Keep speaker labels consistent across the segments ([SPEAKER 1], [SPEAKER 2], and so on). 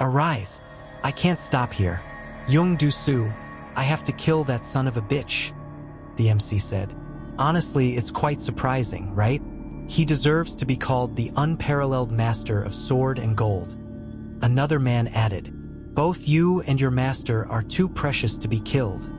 [SPEAKER 1] Arise! I can't stop here. Young Du-soo, I have to kill that son of a bitch, the MC said. Honestly, it's quite surprising, right? He deserves to be called the unparalleled master of sword and gold. Another man added, both you and your master are too precious to be killed,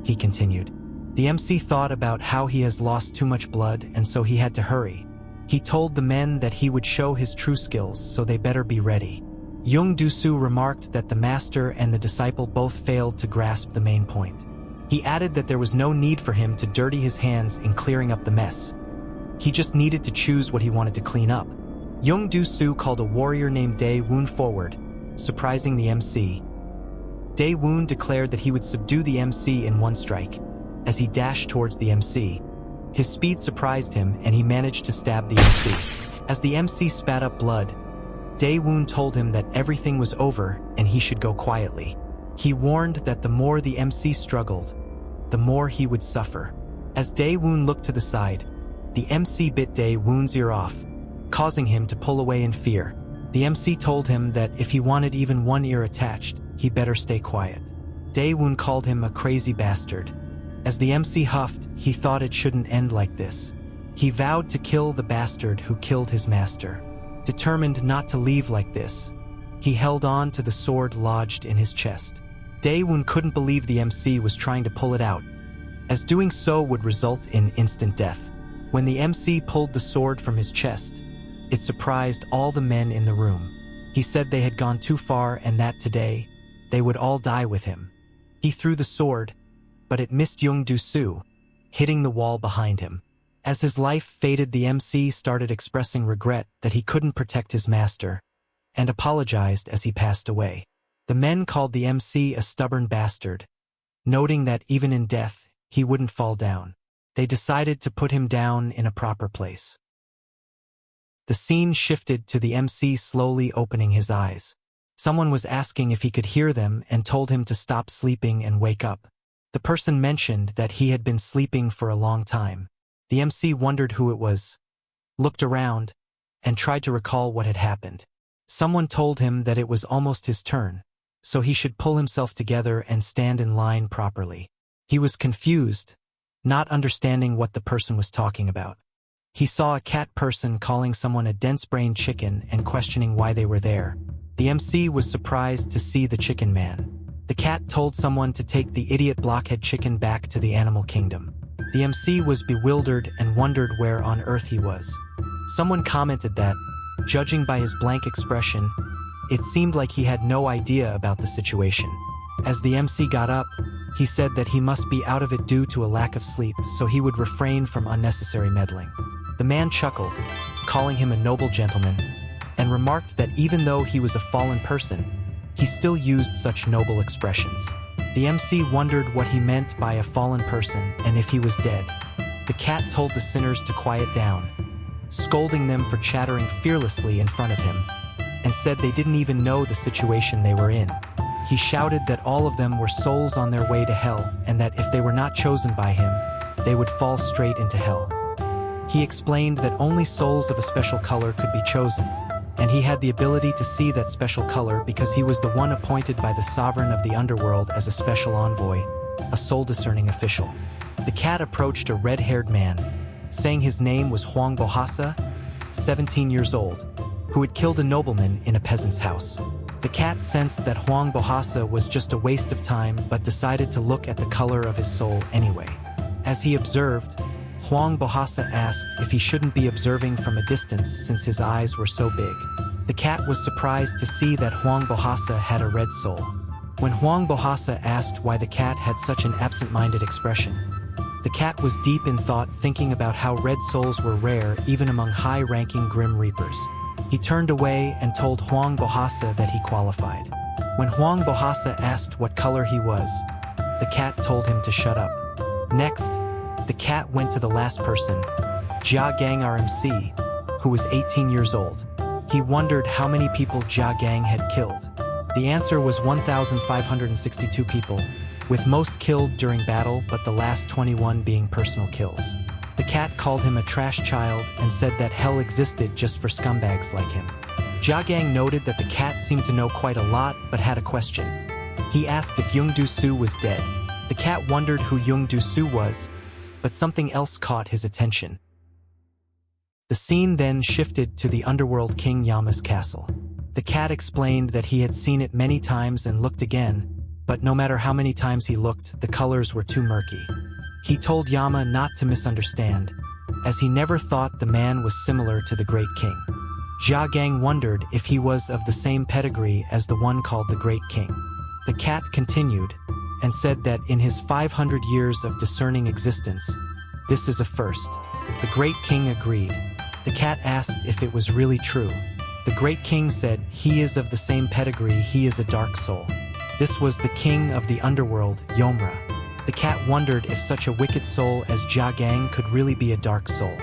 [SPEAKER 1] he continued. The MC thought about how he has lost too much blood and so he had to hurry. He told the men that he would show his true skills, so they better be ready. Young Du-soo remarked that the master and the disciple both failed to grasp the main point. He added that there was no need for him to dirty his hands in clearing up the mess. He just needed to choose what he wanted to clean up. Young Du-soo called a warrior named Dae-woon forward, surprising the MC. Dae-woon declared that he would subdue the MC in one strike. As he dashed towards the MC, his speed surprised him and he managed to stab the MC. As the MC spat up blood, Dae-woon told him that everything was over and he should go quietly. He warned that the more the MC struggled, the more he would suffer. As Dae-woon looked to the side, the MC bit Dae-woon's ear off, causing him to pull away in fear. The MC told him that if he wanted even one ear attached, he better stay quiet. Dae-woon called him a crazy bastard. As the MC huffed, he thought it shouldn't end like this. He vowed to kill the bastard who killed his master. Determined not to leave like this, he held on to the sword lodged in his chest. Dae-woon couldn't believe the MC was trying to pull it out, as doing so would result in instant death. When the MC pulled the sword from his chest, it surprised all the men in the room. He said they had gone too far and that today, they would all die with him. He threw the sword, but it missed Young Du-soo, hitting the wall behind him. As his life faded, the MC started expressing regret that he couldn't protect his master, and apologized as he passed away. The men called the MC a stubborn bastard, noting that even in death, he wouldn't fall down. They decided to put him down in a proper place. The scene shifted to the MC slowly opening his eyes. Someone was asking if he could hear them and told him to stop sleeping and wake up. The person mentioned that he had been sleeping for a long time. The MC wondered who it was, looked around, and tried to recall what had happened. Someone told him that it was almost his turn, so he should pull himself together and stand in line properly. He was confused, not understanding what the person was talking about. He saw a cat person calling someone a dense-brained chicken and questioning why they were there. The MC was surprised to see the chicken man. The cat told someone to take the idiot blockhead chicken back to the animal kingdom. The MC was bewildered and wondered where on earth he was. Someone commented that, judging by his blank expression, it seemed like he had no idea about the situation. As the MC got up, he said that he must be out of it due to a lack of sleep, so he would refrain from unnecessary meddling. The man chuckled, calling him a noble gentleman, and remarked that even though he was a fallen person, he still used such noble expressions. The MC wondered what he meant by a fallen person and if he was dead. The cat told the sinners to quiet down, scolding them for chattering fearlessly in front of him, and said they didn't even know the situation they were in. He shouted that all of them were souls on their way to hell and that if they were not chosen by him, they would fall straight into hell. He explained that only souls of a special color could be chosen, and he had the ability to see that special color because he was the one appointed by the sovereign of the Underworld as a special envoy, a soul-discerning official. The cat approached a red-haired man, saying his name was Hwang Bohasa, 17 years old, who had killed a nobleman in a peasant's house. The cat sensed that Hwang Bohasa was just a waste of time but decided to look at the color of his soul anyway. As he observed, Hwang Bohasa asked if he shouldn't be observing from a distance since his eyes were so big. The cat was surprised to see that Hwang Bohasa had a red soul. When Hwang Bohasa asked why the cat had such an absent-minded expression, the cat was deep in thought, thinking about how red souls were rare even among high-ranking Grim Reapers. He turned away and told Hwang Bohasa that he qualified. When Hwang Bohasa asked what color he was, the cat told him to shut up. Next, the cat went to the last person, Jia Gang RMC, who was 18 years old. He wondered how many people Jia Gang had killed. The answer was 1,562 people, with most killed during battle but the last 21 being personal kills. The cat called him a trash child and said that hell existed just for scumbags like him. Jiagang noted that the cat seemed to know quite a lot but had a question. He asked if Yung Du-Su was dead. The cat wondered who Yung Du-Su was, but something else caught his attention. The scene then shifted to the Underworld King Yama's castle. The cat explained that he had seen it many times and looked again, but no matter how many times he looked, the colors were too murky. He told Yama not to misunderstand, as he never thought the man was similar to the Great King. Jiagang wondered if he was of the same pedigree as the one called the Great King. The cat continued, and said that in his 500 years of discerning existence, this is a first. The Great King agreed. The cat asked if it was really true. The Great King said he is of the same pedigree, he is a dark soul. This was the king of the underworld, Yomra. The cat wondered if such a wicked soul as Jiagang could really be a dark soul.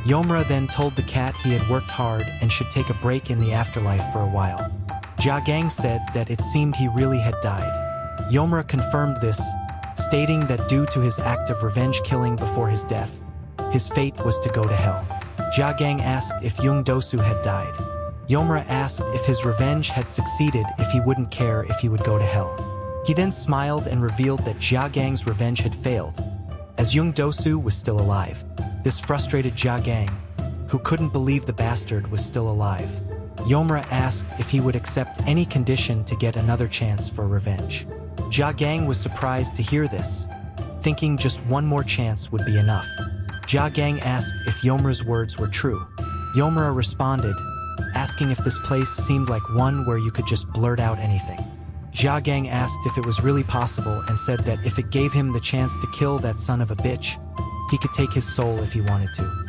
[SPEAKER 1] Yomra then told the cat he had worked hard and should take a break in the afterlife for a while. Jiagang said that it seemed he really had died. Yomra confirmed this, stating that due to his act of revenge killing before his death, his fate was to go to hell. Jiagang asked if Yung Du-Su had died. Yomra asked if his revenge had succeeded, if he wouldn't care if he would go to hell. He then smiled and revealed that Jiagang's revenge had failed, as Yung Du-Su was still alive. This frustrated Jiagang, who couldn't believe the bastard was still alive. Yomra asked if he would accept any condition to get another chance for revenge. Jiagang was surprised to hear this, thinking just one more chance would be enough. Jiagang asked if Yomra's words were true. Yomra responded, asking if this place seemed like one where you could just blurt out anything. Jiagang asked if it was really possible and said that if it gave him the chance to kill that son of a bitch, he could take his soul if he wanted to.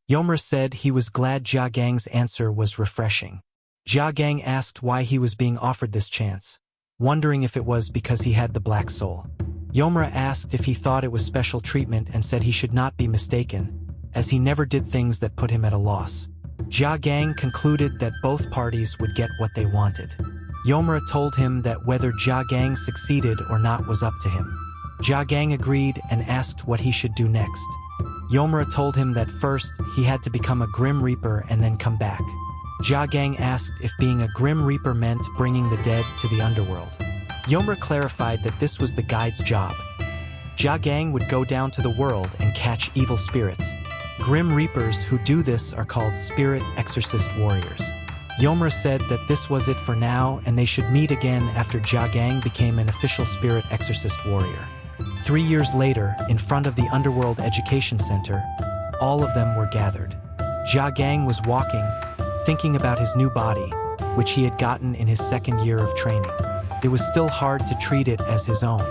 [SPEAKER 1] Yomra said he was glad Jiagang's answer was refreshing. Jiagang asked why he was being offered this chance, wondering if it was because he had the black soul. Yomra asked if he thought it was special treatment and said he should not be mistaken, as he never did things that put him at a loss. Jiagang concluded that both parties would get what they wanted. Yomra told him that whether Jiagang succeeded or not was up to him. Jiagang agreed and asked what he should do next. Yomra told him that first he had to become a Grim Reaper and then come back. Jiagang asked if being a Grim Reaper meant bringing the dead to the underworld. Yomra clarified that this was the guide's job. Jiagang would go down to the world and catch evil spirits. Grim Reapers who do this are called Spirit Exorcist Warriors. Yomra said that this was it for now and they should meet again after Jiagang became an official Spirit Exorcist Warrior. 3 years later, in front of the Underworld Education Center, all of them were gathered. Jiagang was walking, thinking about his new body, which he had gotten in his 2nd year of training. It was still hard to treat it as his own.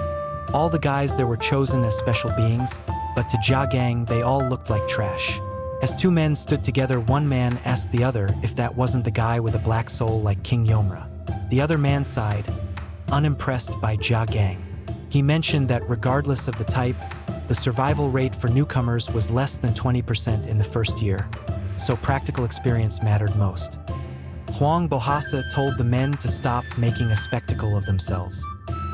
[SPEAKER 1] All the guys there were chosen as special beings, but to Jiagang they all looked like trash. As 2 men stood together, one man asked the other if that wasn't the guy with a black soul like King Yomra. The other man sighed, unimpressed by Jiagang. He mentioned that regardless of the type, the survival rate for newcomers was less than 20% in the first year, so practical experience mattered most. Huang Bohasa told the men to stop making a spectacle of themselves.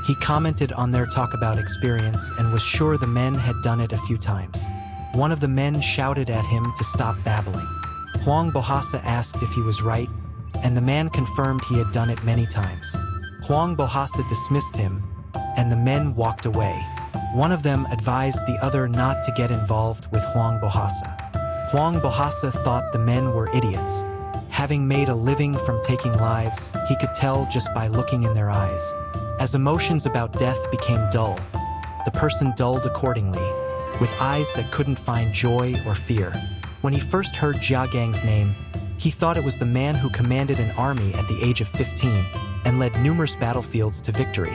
[SPEAKER 1] He commented on their talk about experience and was sure the men had done it a few times. One of the men shouted at him to stop babbling. Huang Bohasa asked if he was right, and the man confirmed he had done it many times. Huang Bohasa dismissed him, and the men walked away. One of them advised the other not to get involved with Huang Bohasa. Huang Bohasa thought the men were idiots. Having made a living from taking lives, he could tell just by looking in their eyes. As emotions about death became dull, the person dulled accordingly, with eyes that couldn't find joy or fear. When he first heard Jiagang's name, he thought it was the man who commanded an army at the age of 15 and led numerous battlefields to victory.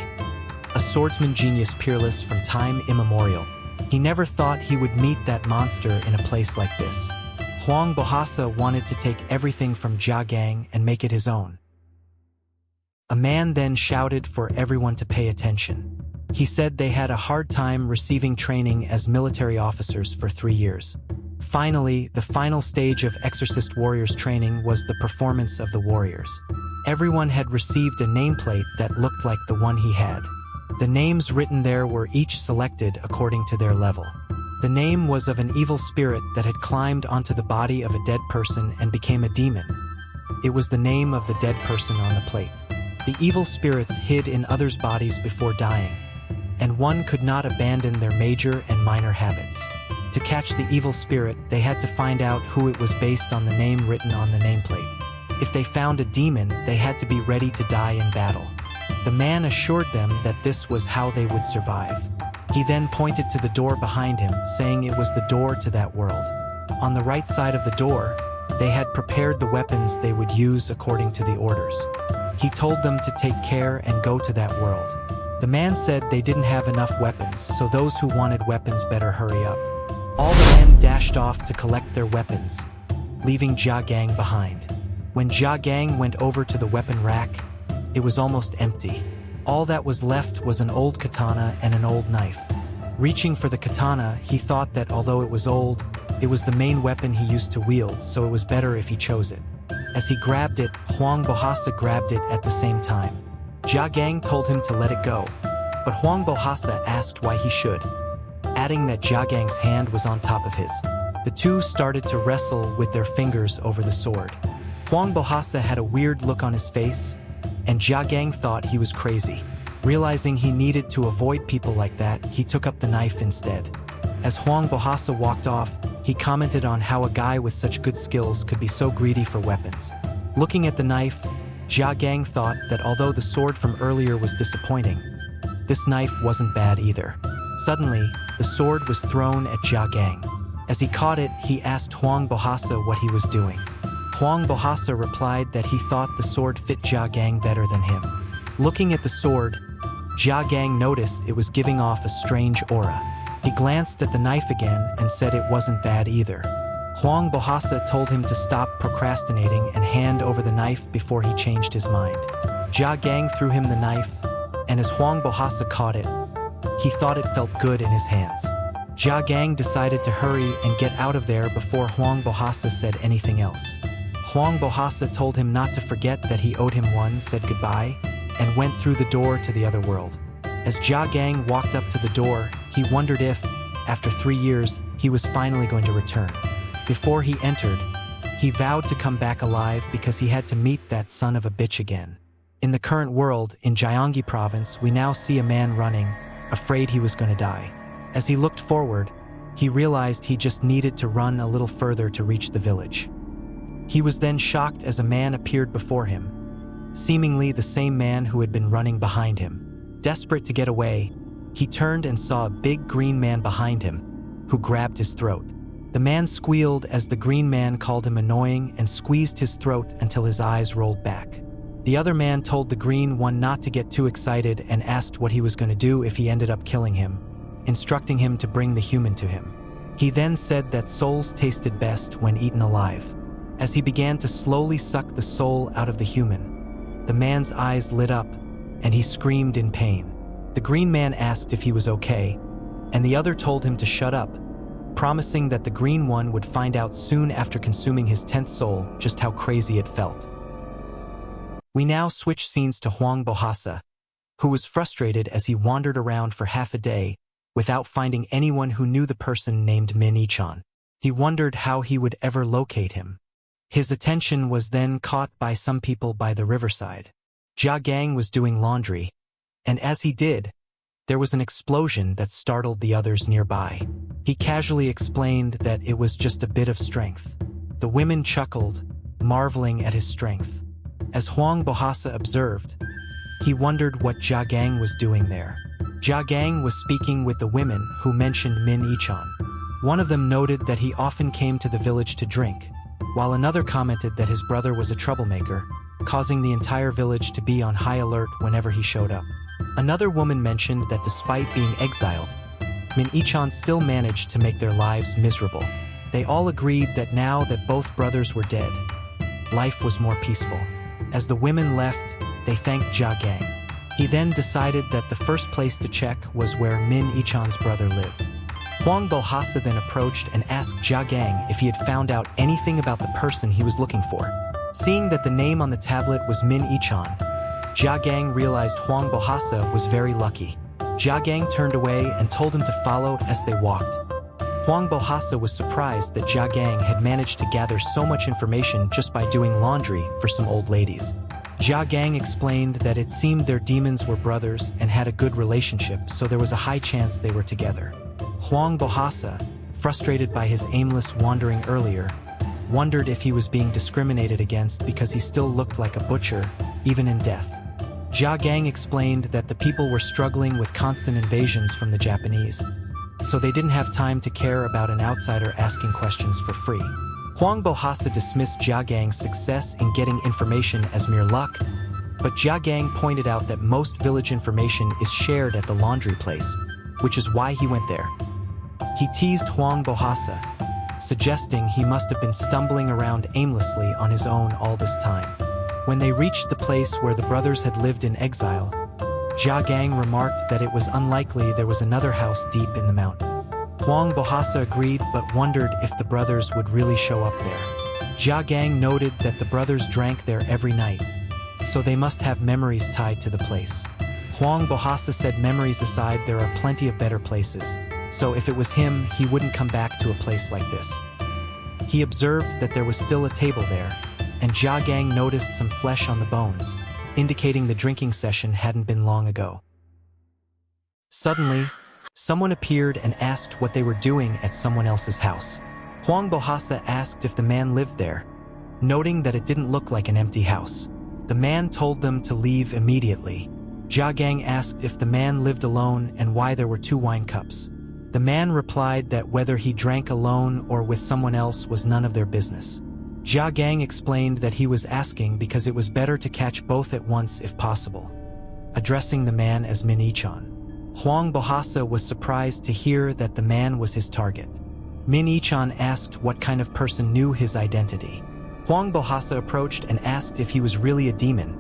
[SPEAKER 1] A swordsman genius peerless from time immemorial. He never thought he would meet that monster in a place like this. Huang Bohasa wanted to take everything from Jiagang and make it his own. A man then shouted for everyone to pay attention. He said they had a hard time receiving training as military officers for 3 years. Finally, the final stage of Exorcist Warriors training was the performance of the warriors. Everyone had received a nameplate that looked like the one he had. The names written there were each selected according to their level. The name was of an evil spirit that had climbed onto the body of a dead person and became a demon. It was the name of the dead person on the plate. The evil spirits hid in others' bodies before dying, and one could not abandon their major and minor habits. To catch the evil spirit, they had to find out who it was based on the name written on the nameplate. If they found a demon, they had to be ready to die in battle. The man assured them that this was how they would survive. He then pointed to the door behind him, saying it was the door to that world. On the right side of the door, they had prepared the weapons they would use according to the orders. He told them to take care and go to that world. The man said they didn't have enough weapons, so those who wanted weapons better hurry up. All the men dashed off to collect their weapons, leaving Jia Gang behind. When Jia Gang went over to the weapon rack, it was almost empty. All that was left was an old katana and an old knife. Reaching for the katana, he thought that although it was old, it was the main weapon he used to wield, so it was better if he chose it. As he grabbed it, Huang Bohasa grabbed it at the same time. Jia Gang told him to let it go, but Huang Bohasa asked why he should, adding that Jia Gang's hand was on top of his. The two started to wrestle with their fingers over the sword. Huang Bohasa had a weird look on his face, and Jia Gang thought he was crazy. Realizing he needed to avoid people like that, he took up the knife instead. As Huang Bohasa walked off, he commented on how a guy with such good skills could be so greedy for weapons. Looking at the knife, Jia Gang thought that although the sword from earlier was disappointing, this knife wasn't bad either. Suddenly, the sword was thrown at Jia Gang. As he caught it, he asked Huang Bohasa what he was doing. Huang Bohasa replied that he thought the sword fit Jia Gang better than him. Looking at the sword, Jia Gang noticed it was giving off a strange aura. He glanced at the knife again and said it wasn't bad either. Huang Bohasa told him to stop procrastinating and hand over the knife before he changed his mind. Jia Gang threw him the knife, and as Huang Bohasa caught it, he thought it felt good in his hands. Jia Gang decided to hurry and get out of there before Huang Bohasa said anything else. Huang Bohasa told him not to forget that he owed him one, said goodbye, and went through the door to the other world. As Jia Gang walked up to the door, he wondered if, after 3 years, he was finally going to return. Before he entered, he vowed to come back alive because he had to meet that son of a bitch again. In the current world, in Gyeonggi province, we now see a man running, afraid he was going to die. As he looked forward, he realized he just needed to run a little further to reach the village. He was then shocked as a man appeared before him, seemingly the same man who had been running behind him. Desperate to get away, he turned and saw a big green man behind him, who grabbed his throat. The man squealed as the green man called him annoying and squeezed his throat until his eyes rolled back. The other man told the green one not to get too excited and asked what he was going to do if he ended up killing him, instructing him to bring the human to him. He then said that souls tasted best when eaten alive. As he began to slowly suck the soul out of the human, the man's eyes lit up, and he screamed in pain. The green man asked if he was okay, and the other told him to shut up, promising that the green one would find out soon after consuming his 10th soul just how crazy it felt. We now switch scenes to Huang Bohasa, who was frustrated as he wandered around for half a day without finding anyone who knew the person named Min Ichan. He wondered how he would ever locate him. His attention was then caught by some people by the riverside. Jia Gang was doing laundry, and as he did, there was an explosion that startled the others nearby. He casually explained that it was just a bit of strength. The women chuckled, marveling at his strength. As Huang Bohasa observed, he wondered what Jia Gang was doing there. Jia Gang was speaking with the women who mentioned Min Ichan. One of them noted that he often came to the village to drink, while another commented that his brother was a troublemaker, causing the entire village to be on high alert whenever he showed up. Another woman mentioned that despite being exiled, Min Ichan still managed to make their lives miserable. They all agreed that now that both brothers were dead, life was more peaceful. As the women left, they thanked Jia Gang. He then decided that the first place to check was where Min Ichan's brother lived. Huang Bohasa then approached and asked Jia Gang if he had found out anything about the person he was looking for. Seeing that the name on the tablet was Min Ichan, Jia Gang realized Huang Bohasa was very lucky. Jia Gang turned away and told him to follow as they walked. Huang Bohasa was surprised that Jia Gang had managed to gather so much information just by doing laundry for some old ladies. Jia Gang explained that it seemed their demons were brothers and had a good relationship, so there was a high chance they were together. Huang Bohasa, frustrated by his aimless wandering earlier, wondered if he was being discriminated against because he still looked like a butcher, even in death. Jia Gang explained that the people were struggling with constant invasions from the Japanese, so they didn't have time to care about an outsider asking questions for free. Huang Bohasa dismissed Jia Gang's success in getting information as mere luck, but Jia Gang pointed out that most village information is shared at the laundry place, which is why he went there. He teased Huang Bohasa, suggesting he must have been stumbling around aimlessly on his own all this time. When they reached the place where the brothers had lived in exile, Jia Gang remarked that it was unlikely there was another house deep in the mountain. Huang Bohasa agreed but wondered if the brothers would really show up there. Jia Gang noted that the brothers drank there every night, so they must have memories tied to the place. Huang Bohasa said memories aside, there are plenty of better places, so if it was him, he wouldn't come back to a place like this. He observed that there was still a table there, and Jia Gang noticed some flesh on the bones, indicating the drinking session hadn't been long ago. Suddenly, someone appeared and asked what they were doing at someone else's house. Huang Bohasa asked if the man lived there, noting that it didn't look like an empty house. The man told them to leave immediately. Jia Gang asked if the man lived alone and why there were 2 wine cups. The man replied that whether he drank alone or with someone else was none of their business. Jia Gang explained that he was asking because it was better to catch both at once if possible, addressing the man as Min Yichan. Huang Bohasa was surprised to hear that the man was his target. Min Yichan asked what kind of person knew his identity. Huang Bohasa approached and asked if he was really a demon,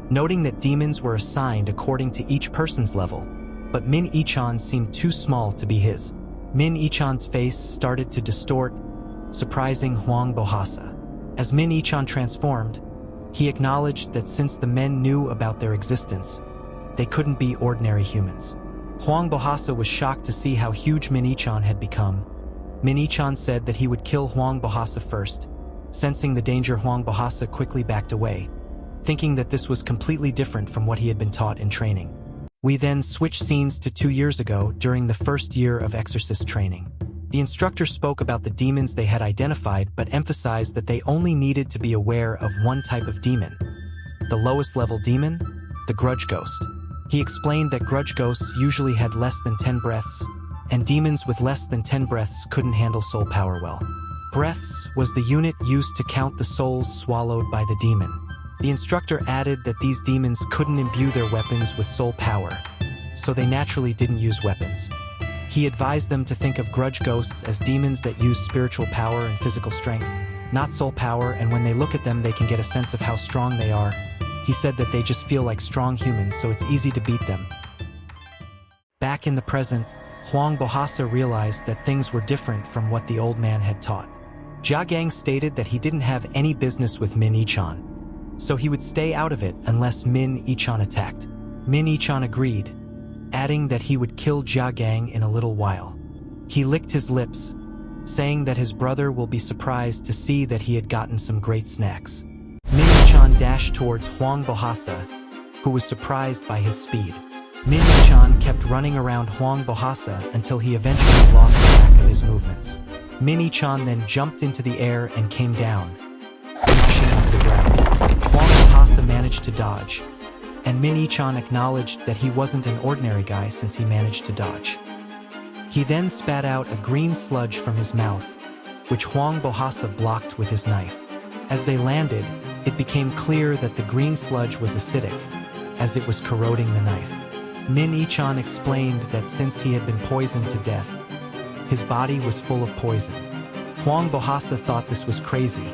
[SPEAKER 1] noting that demons were assigned according to each person's level, but Min Yichan seemed too small to be his. Min Yichan's face started to distort, surprising Huang Bohasa. As Min Yichan transformed, he acknowledged that since the men knew about their existence, they couldn't be ordinary humans. Huang Bohasa was shocked to see how huge Min Yichan had become. Min Yichan said that he would kill Huang Bohasa first. Sensing the danger, Huang Bohasa quickly backed away, thinking that this was completely different from what he had been taught in training. We then switch scenes to 2 years ago during the first year of exorcist training. The instructor spoke about the demons they had identified but emphasized that they only needed to be aware of one type of demon. The lowest level demon? The grudge ghost. He explained that grudge ghosts usually had less than 10 breaths, and demons with less than 10 breaths couldn't handle soul power well. Breaths was the unit used to count the souls swallowed by the demon. The instructor added that these demons couldn't imbue their weapons with soul power, so they naturally didn't use weapons. He advised them to think of grudge ghosts as demons that use spiritual power and physical strength, not soul power, and when they look at them they can get a sense of how strong they are. He said that they just feel like strong humans, so it's easy to beat them. Back in the present, Huang Bohasa realized that things were different from what the old man had taught. Jia Gang stated that he didn't have any business with Min Yichan, so he would stay out of it unless Min Yichan attacked. Min Yichan agreed, adding that he would kill Jia Gang in a little while. He licked his lips, saying that his brother will be surprised to see that he had gotten some great snacks. Min Yichan dashed towards Huang Bohasa, who was surprised by his speed. Min Yichan kept running around Huang Bohasa until he eventually lost track of his movements. Min Yichan then jumped into the air and came down, smashing into the ground. Huang Bohasa managed to dodge, and Min Yichan acknowledged that he wasn't an ordinary guy since he managed to dodge. He then spat out a green sludge from his mouth, which Huang Bohasa blocked with his knife. As they landed, it became clear that the green sludge was acidic, as it was corroding the knife. Min Yichan explained that since he had been poisoned to death, his body was full of poison. Huang Bohasa thought this was crazy.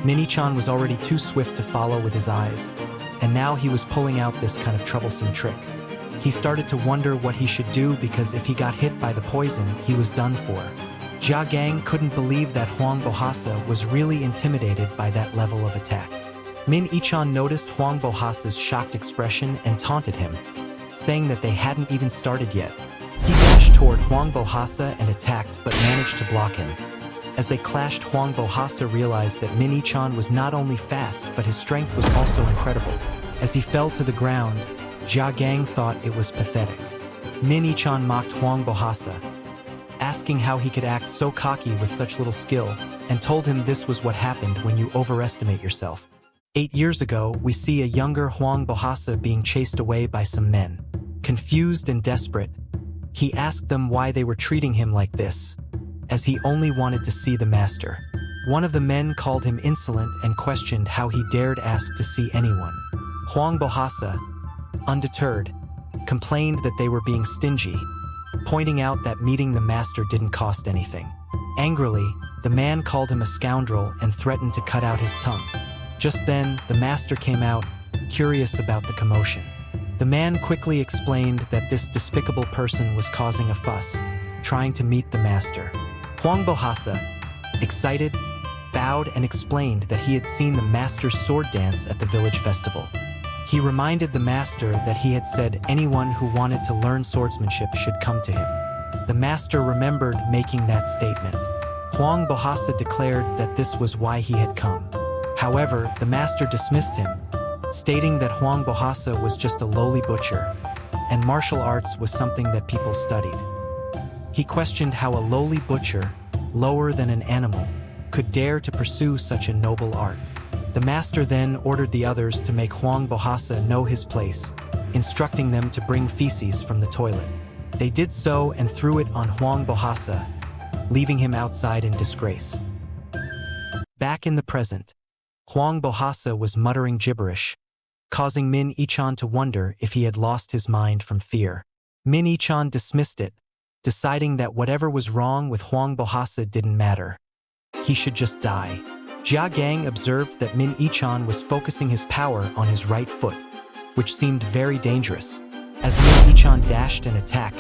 [SPEAKER 1] Min Yichan was already too swift to follow with his eyes, and now he was pulling out this kind of troublesome trick. He started to wonder what he should do because if he got hit by the poison, he was done for. Jia Gang couldn't believe that Huang Bohasa was really intimidated by that level of attack. Min Yichan noticed Huang Bohasa's shocked expression and taunted him, saying that they hadn't even started yet. He dashed toward Huang Bohasa and attacked but managed to block him. As they clashed, Huang Bohasa realized that Min Yichan was not only fast, but his strength was also incredible. As he fell to the ground, Jia Gang thought it was pathetic. Min Yichan mocked Huang Bohasa, asking how he could act so cocky with such little skill, and told him this was what happened when you overestimate yourself. 8 years ago, we see a younger Huang Bohasa being chased away by some men. Confused and desperate, he asked them why they were treating him like this, as he only wanted to see the master. One of the men called him insolent and questioned how he dared ask to see anyone. Huang Bohasa, undeterred, complained that they were being stingy, pointing out that meeting the master didn't cost anything. Angrily, the man called him a scoundrel and threatened to cut out his tongue. Just then, the master came out, curious about the commotion. The man quickly explained that this despicable person was causing a fuss, trying to meet the master. Huang Bohasa, excited, bowed and explained that he had seen the master's sword dance at the village festival. He reminded the master that he had said anyone who wanted to learn swordsmanship should come to him. The master remembered making that statement. Huang Bohasa declared that this was why he had come. However, the master dismissed him, stating that Huang Bohasa was just a lowly butcher, and martial arts was something that people studied. He questioned how a lowly butcher, lower than an animal, could dare to pursue such a noble art. The master then ordered the others to make Huang Bohasa know his place, instructing them to bring feces from the toilet. They did so and threw it on Huang Bohasa, leaving him outside in disgrace. Back in the present, Huang Bohasa was muttering gibberish, causing Min Yichan to wonder if he had lost his mind from fear. Min Yichan dismissed it, deciding that whatever was wrong with Huang Bohasa didn't matter. He should just die. Jia Gang observed that Min Yichan was focusing his power on his right foot, which seemed very dangerous. As Min Yichan dashed an attack,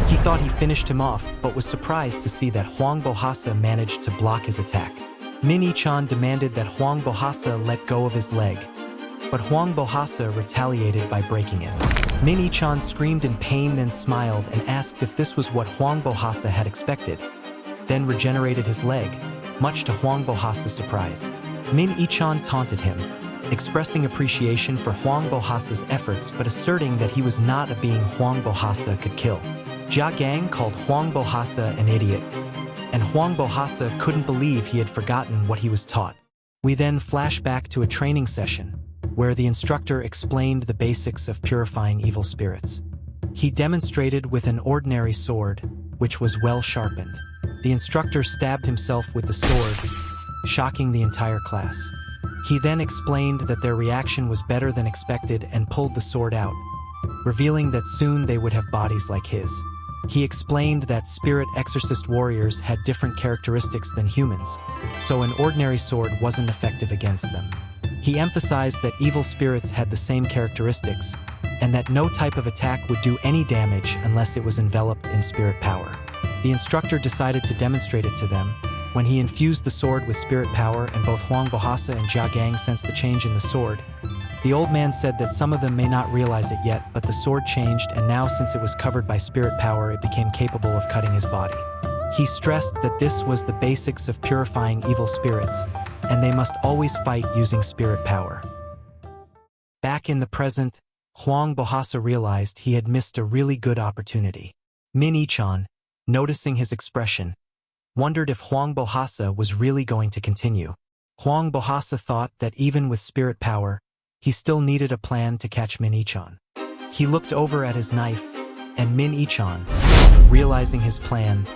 [SPEAKER 1] he thought he finished him off, but was surprised to see that Huang Bohasa managed to block his attack. Min Yichan demanded that Huang Bohasa let go of his leg, but Huang Bohasa retaliated by breaking it. Min Yichan screamed in pain, then smiled and asked if this was what Huang Bohasa had expected, then regenerated his leg, much to Huang Bohasa's surprise. Min Yichan taunted him, expressing appreciation for Huang Bohasa's efforts but asserting that he was not a being Huang Bohasa could kill. Jia Gang called Huang Bohasa an idiot, and Huang Bohasa couldn't believe he had forgotten what he was taught. We then flash back to a training session, where the instructor explained the basics of purifying evil spirits. He demonstrated with an ordinary sword, which was well sharpened. The instructor stabbed himself with the sword, shocking the entire class. He then explained that their reaction was better than expected and pulled the sword out, revealing that soon they would have bodies like his. He explained that spirit exorcist warriors had different characteristics than humans, so an ordinary sword wasn't effective against them. He emphasized that evil spirits had the same characteristics, and that no type of attack would do any damage unless it was enveloped in spirit power. The instructor decided to demonstrate it to them. When he infused the sword with spirit power and both Huang Bohasa and Jia Gang sensed the change in the sword, the old man said that some of them may not realize it yet, but the sword changed, and now since it was covered by spirit power, it became capable of cutting his body. He stressed that this was the basics of purifying evil spirits, and they must always fight using spirit power. Back in the present, Huang Bohasa realized he had missed a really good opportunity. Min Yichan, noticing his expression, wondered if Huang Bohasa was really going to continue. Huang Bohasa thought that even with spirit power, he still needed a plan to catch Min Yichan. He looked over at his knife, and Min Yichan, realizing his plan,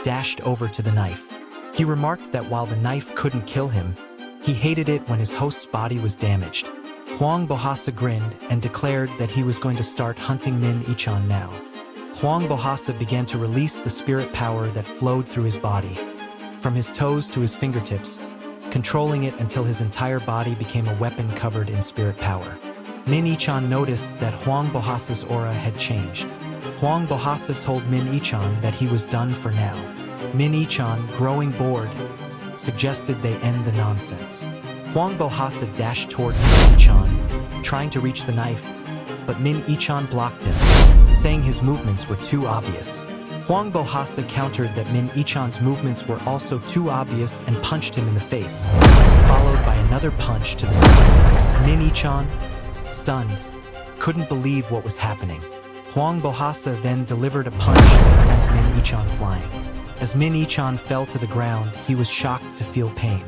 [SPEAKER 1] dashed over to the knife. He remarked that while the knife couldn't kill him, he hated it when his host's body was damaged. Huang Bohasa grinned and declared that he was going to start hunting Min Yichan now. Huang Bohasa began to release the spirit power that flowed through his body, from his toes to his fingertips, controlling it until his entire body became a weapon covered in spirit power. Min Yichan noticed that Huang Bohasa's aura had changed. Huang Bohasa told Min Yichan that he was done for now. Min Yichan, growing bored, suggested they end the nonsense. Huang Bohasa dashed toward Min Yichan, trying to reach the knife, but Min Yichan blocked him, saying his movements were too obvious. Huang Bohasa countered that Min Yichan's movements were also too obvious and punched him in the face, followed by another punch to the stomach. Min Yichan, stunned, couldn't believe what was happening. Huang Bohasa then delivered a punch that sent Min Yichan flying. As Min Yichan fell to the ground, he was shocked to feel pain.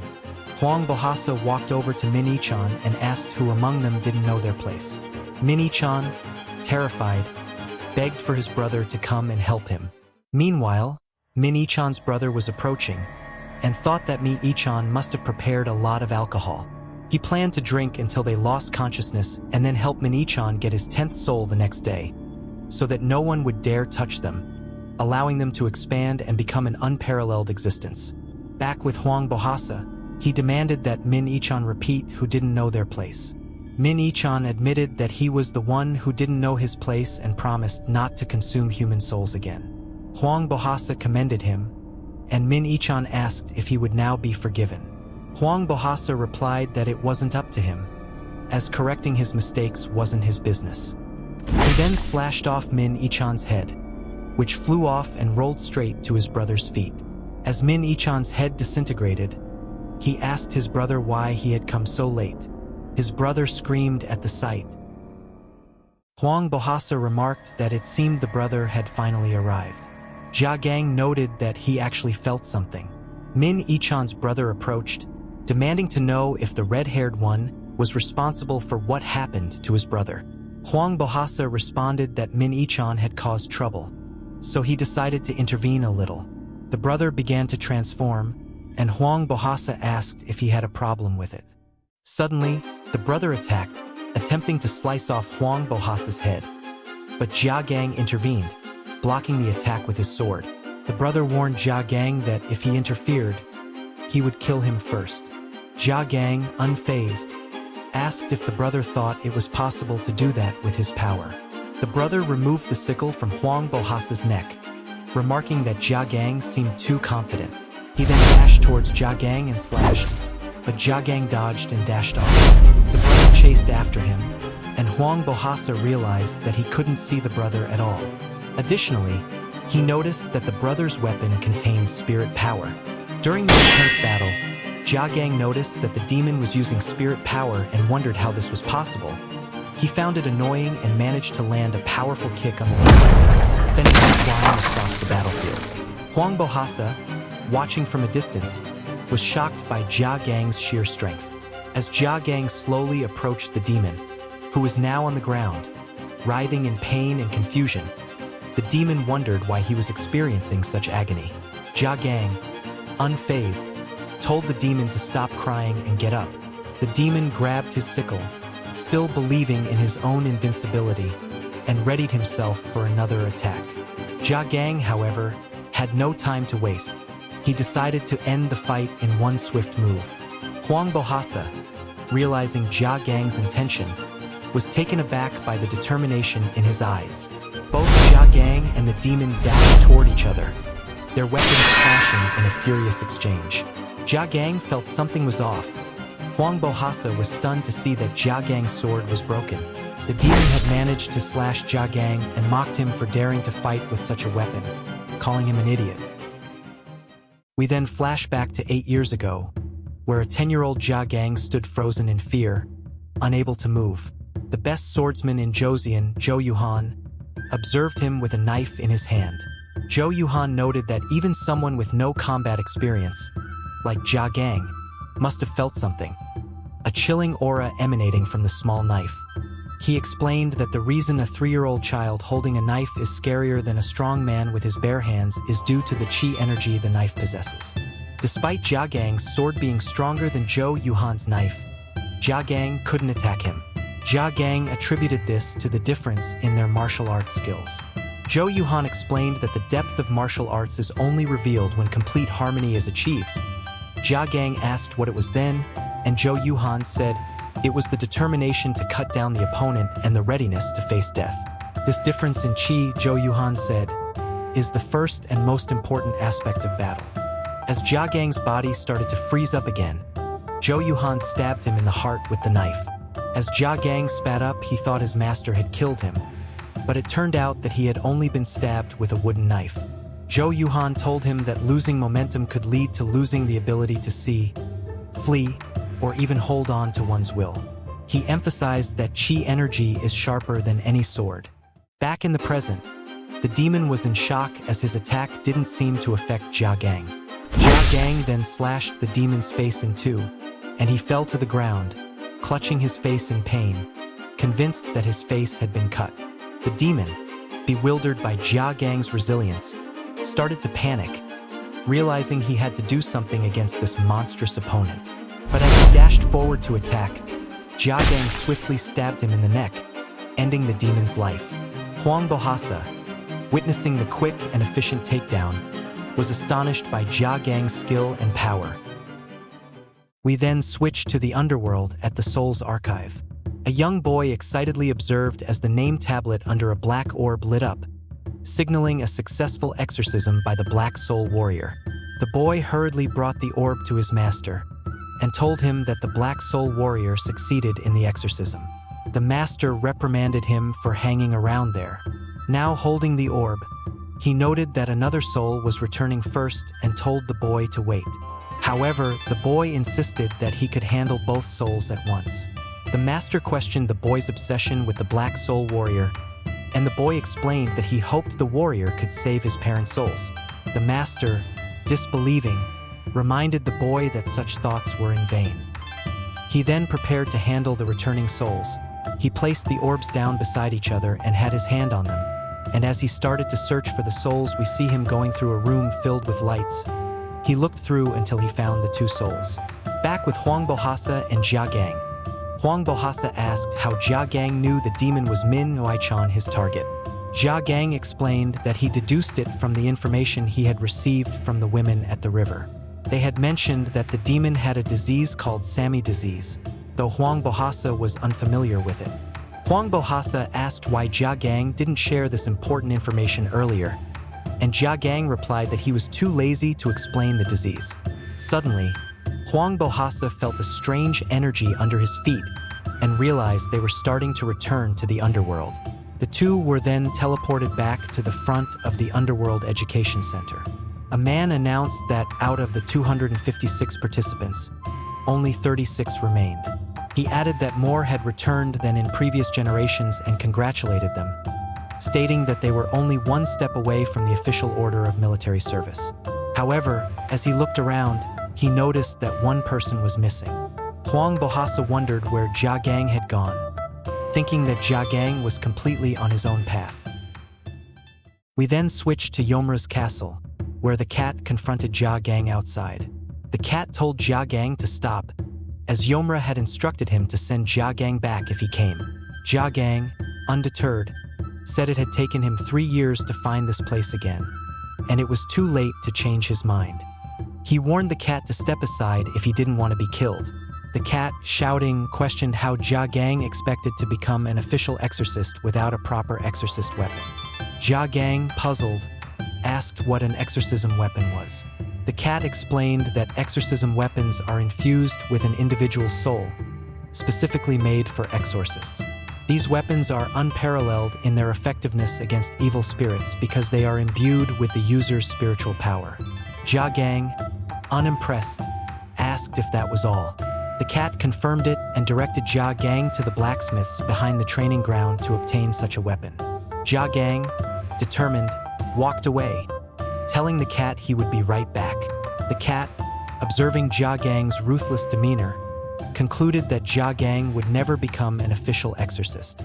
[SPEAKER 1] Huang Bohasa walked over to Min Yichan and asked who among them didn't know their place. Min Yichan, terrified, begged for his brother to come and help him. Meanwhile, Min Yichan's brother was approaching and thought that Min Yichan must have prepared a lot of alcohol. He planned to drink until they lost consciousness and then help Min Yichan get his 10th soul the next day, so that no one would dare touch them, allowing them to expand and become an unparalleled existence. Back with Huang Bohasa, he demanded that Min Yichan repeat who didn't know their place. Min Yichan admitted that he was the one who didn't know his place and promised not to consume human souls again. Huang Bohasa commended him, and Min Yichan asked if he would now be forgiven. Huang Bohasa replied that it wasn't up to him, as correcting his mistakes wasn't his business. He then slashed off Min Yichan's head, which flew off and rolled straight to his brother's feet. As Min Yichan's head disintegrated, he asked his brother why he had come so late. His brother screamed at the sight. Huang Bohasa remarked that it seemed the brother had finally arrived. Jia Gang noted that he actually felt something. Min Yichan's brother approached, demanding to know if the red-haired one was responsible for what happened to his brother. Huang Bohasa responded that Min Yichan had caused trouble, so he decided to intervene a little. The brother began to transform, and Huang Bohasa asked if he had a problem with it. Suddenly, the brother attacked, attempting to slice off Huang Bohasa's head. But Jia Gang intervened, blocking the attack with his sword. The brother warned Jia Gang that if he interfered, he would kill him first. Jia Gang, unfazed, asked if the brother thought it was possible to do that with his power. The brother removed the sickle from Huang Bohasa's neck, remarking that Jia Gang seemed too confident. He then dashed towards Jia Gang and slashed, but Jia Gang dodged and dashed off. The brother chased after him, and Huang Bohasa realized that he couldn't see the brother at all. Additionally, he noticed that the brother's weapon contained spirit power. During the intense battle, Jia Gang noticed that the demon was using spirit power and wondered how this was possible. He found it annoying and managed to land a powerful kick on the demon, sending him flying across the battlefield. Huang Bohasa, watching from a distance, was shocked by Jia Gang's sheer strength. As Jia Gang slowly approached the demon, who was now on the ground, writhing in pain and confusion, the demon wondered why he was experiencing such agony. Jia Gang, unfazed, told the demon to stop crying and get up. The demon grabbed his sickle, still believing in his own invincibility, and readied himself for another attack. Jia Gang, however, had no time to waste. He decided to end the fight in one swift move. Huang Bohasa, realizing Jia Gang's intention, was taken aback by the determination in his eyes. Both Jia Gang and the demon dashed toward each other, their weapons clashing in a furious exchange. Jia Gang felt something was off. Huang Bohasa was stunned to see that Jia Gang's sword was broken. The demon had managed to slash Jia Gang and mocked him for daring to fight with such a weapon, calling him an idiot. We then flash back to 8 years ago, where a 10-year-old Jia Gang stood frozen in fear, unable to move. The best swordsman in Joseon, Zhou Yuhan, observed him with a knife in his hand. Zhou Yuhan noted that even someone with no combat experience, like Jia Gang, must have felt something, a chilling aura emanating from the small knife. He explained that the reason a 3-year-old child holding a knife is scarier than a strong man with his bare hands is due to the chi energy the knife possesses. Despite Jia Gang's sword being stronger than Zhou Yuhan's knife, Jia Gang couldn't attack him. Jia Gang attributed this to the difference in their martial arts skills. Zhou Yuhan explained that the depth of martial arts is only revealed when complete harmony is achieved. Jia Gang asked what it was then, and Zhou Yuhan said it was the determination to cut down the opponent and the readiness to face death. This difference in chi, Zhou Yuhan said, is the first and most important aspect of battle. As Jia Gang's body started to freeze up again, Zhou Yuhan stabbed him in the heart with the knife. As Jia Gang spat up, he thought his master had killed him, but it turned out that he had only been stabbed with a wooden knife. Zhou Yuhan told him that losing momentum could lead to losing the ability to see, flee, or even hold on to one's will. He emphasized that qi energy is sharper than any sword. Back in the present, the demon was in shock as his attack didn't seem to affect Jia Gang. Jia Gang then slashed the demon's face in two, and he fell to the ground, clutching his face in pain, convinced that his face had been cut. The demon, bewildered by Jia Gang's resilience, started to panic, realizing he had to do something against this monstrous opponent. But as he dashed forward to attack, Jia Gang swiftly stabbed him in the neck, ending the demon's life. Huang Bohasa, witnessing the quick and efficient takedown, was astonished by Jia Gang's skill and power. We then switched to the Underworld at the Soul's Archive. A young boy excitedly observed as the name tablet under a black orb lit up, signaling a successful exorcism by the Black Soul Warrior. The boy hurriedly brought the orb to his master and told him that the Black Soul Warrior succeeded in the exorcism. The master reprimanded him for hanging around there. Now holding the orb, he noted that another soul was returning first and told the boy to wait. However, the boy insisted that he could handle both souls at once. The master questioned the boy's obsession with the Black Soul Warrior, and the boy explained that he hoped the warrior could save his parents' souls. The master, disbelieving, reminded the boy that such thoughts were in vain. He then prepared to handle the returning souls. He placed the orbs down beside each other and had his hand on them, and as he started to search for the souls, we see him going through a room filled with lights. He looked through until he found the two souls. Back with Huang Bohasa and Jia Gang. Huang Bohasa asked how Jia Gang knew the demon was Min Nguaichan his target. Jia Gang explained that he deduced it from the information he had received from the women at the river. They had mentioned that the demon had a disease called Sami disease, though Huang Bohasa was unfamiliar with it. Huang Bohasa asked why Jia Gang didn't share this important information earlier, and Jia Gang replied that he was too lazy to explain the disease. Suddenly, Huang Bohasa felt a strange energy under his feet and realized they were starting to return to the Underworld. The two were then teleported back to the front of the Underworld Education Center. A man announced that out of the 256 participants, only 36 remained. He added that more had returned than in previous generations and congratulated them, stating that they were only one step away from the official order of military service. However, as he looked around, he noticed that one person was missing. Huang Bohasa wondered where Jia Gang had gone, thinking that Jia Gang was completely on his own path. We then switched to Yomra's castle, where the cat confronted Jia Gang outside. The cat told Jia Gang to stop, as Yomra had instructed him to send Jia Gang back if he came. Jia Gang, undeterred, said it had taken him 3 years to find this place again, and it was too late to change his mind. He warned the cat to step aside if he didn't want to be killed. The cat, shouting, questioned how Jia Gang expected to become an official exorcist without a proper exorcist weapon. Jia Gang, puzzled, asked what an exorcism weapon was. The cat explained that exorcism weapons are infused with an individual's soul, specifically made for exorcists. These weapons are unparalleled in their effectiveness against evil spirits because they are imbued with the user's spiritual power. Jia Gang, unimpressed, asked if that was all. The cat confirmed it and directed Jia Gang to the blacksmiths behind the training ground to obtain such a weapon. Jia Gang, determined, walked away, telling the cat he would be right back. The cat, observing Jia Gang's ruthless demeanor, concluded that Jia Gang would never become an official exorcist.